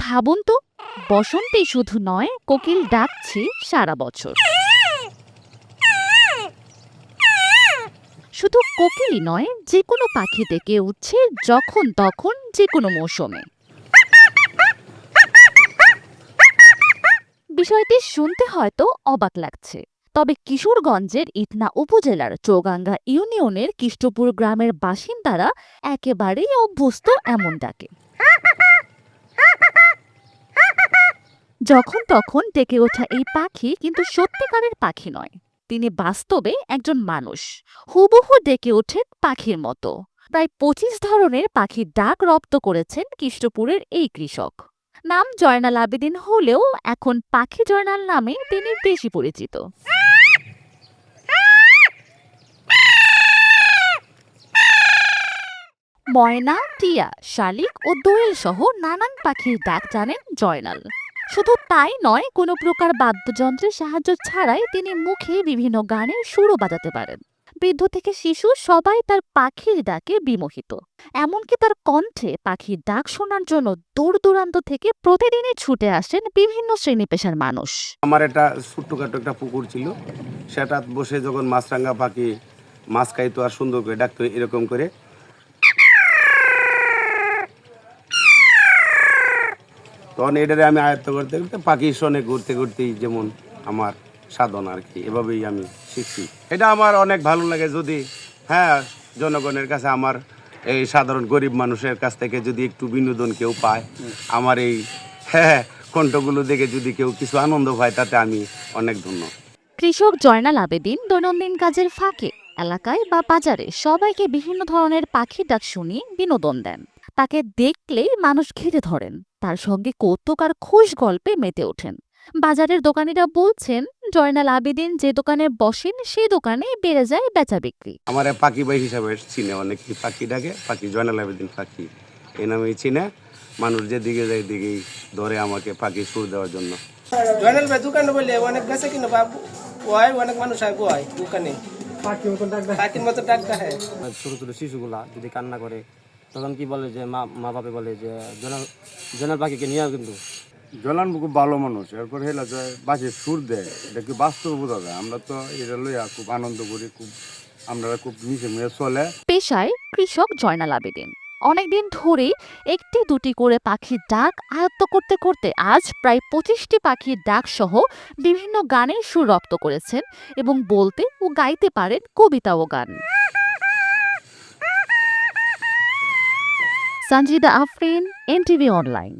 ভাবুন তো, বসন্তে শুধু নয়, কোকিল ডাকছে সারা বছর। শুধু কোকিলই নয়, যে কোনো পাখি ডেকে উঠছে যখন তখন, যে কোনো মৌসুমে। বিষয়টি শুনতে হয়তো অবাক লাগছে, তবে কিশোরগঞ্জের ইটনা উপজেলার চৌগাঙ্গা ইউনিয়নের কৃষ্টপুর গ্রামের বাসিন্দারা একেবারেই অভ্যস্ত এমন ডাকে। যখন তখন ডেকে ওঠা এই পাখি কিন্তু সত্যিকারের পাখি নয়, তিনি বাস্তবে একজন মানুষ। হুবহু ডেকে ওঠেন পাখির মতো। প্রায় 25 ধরনের পাখির ডাক রপ্ত করেছেন কৃষ্টপুরের এই কৃষক। নাম জয়নাল আবেদিন হলেও এখন পাখি জয়নাল নামে তিনি বেশি পরিচিত। ময়না, টিয়া, শালিক ও দোয়েল সহ নানান পাখির ডাক জানেন জয়নাল। শুধু তাই নয়, কোনো প্রকার বাদ্যযন্ত্রের সাহায্য ছাড়াই তিনি মুখে বিভিন্ন গানের সুরও বাজাতে পারেন। বৃদ্ধ থেকে শিশু সবাই তার পাখির ডাকে বিমোহিত। এমনকি তার কণ্ঠে পাখির ডাক শোনার জন্য দূর দূরান্ত থেকে প্রতিদিনই ছুটে আসেন বিভিন্ন শ্রেণী পেশার মানুষ। আমার একটা ছোট্টখাটো একটা পুকুর ছিল, সেটা বসে যখন মাছরাঙা পাখি মাছ খাইতো আর সুন্দর করে ডাকতো এরকম করে, তখন এটারে আমি আয়ত্ত করতে করতে পাখির সনে ঘুরতে ঘুরতেই যেমন আমার সাধনা আর কি, এভাবেই আমি শিখছি। এটা আমার অনেক ভালো লাগে যদি জনগণের কাছে আমার এই সাধারণ গরিব মানুষের কাছ থেকে যদি একটু বিনোদন কেউ পায়, আমার এই কণ্ঠগুলো দেখে যদি কেউ কিছু আনন্দ পায়, তাতে আমি অনেক ধন্য। কৃষক জয়নাল আবেদিন দৈনন্দিন কাজের ফাঁকে এলাকায় বা বাজারে সবাইকে বিভিন্ন ধরনের পাখির ডাক শুনিয়ে বিনোদন দেন। তাকে দেখলেই মানুষ ঘিরে ধরেন, তার সঙ্গে কৌতুক আর খুশ গল্পে মেতে ওঠেন। বাজারের দোকানিরা বলছেন, জয়নাল আবেদিন যে দোকানে বসেন সেই দোকানে বেড়ে যায় বেচা বিক্রি। আমার পাখি ভাই হিসাবে চিনে অনেকে, পাখি ডাকে পাখি জয়নাল আবেদিন পাখি এই নামেই চিনে। মানুষ যেদিকে যায় দিকেই ধরে আমাকে পাখি সুর দেওয়ার জন্য। জয়নাল ভাই দোকানে বললে অনেক বেচে কিনা বাবু হয়, অনেক মানুষ হয় বয় দোকানে পাখির মতো ডাক দেয়। ছোট ছোট শিশুগুলা যদি কান্না করে, তখন কি বলে যে মা বাপে বলে যে জয়নাল পাখিকে নিয়ে কিন্তু। জয়নাল খুব ভালো মানুষ, এরপর হেলা যায় বাসে সুর দেয়, এটা কি বাস্তব বোঝা যায়। আমরা তো এটা লইয়া খুব আনন্দ করি, আমরা খুব মিশে মিশে চলে। পেশায় কৃষক জয়নাল আবেদিন অনেকদিন ধরেই একটি দুটি করে পাখির ডাক আয়ত্ত করতে করতে আজ প্রায় 25টি পাখির ডাক সহ বিভিন্ন গানের সুর রপ্ত করেছেন এবং বলতে ও গাইতে পারেন কবিতা ও গান। Sanjida Afrin, NTV online.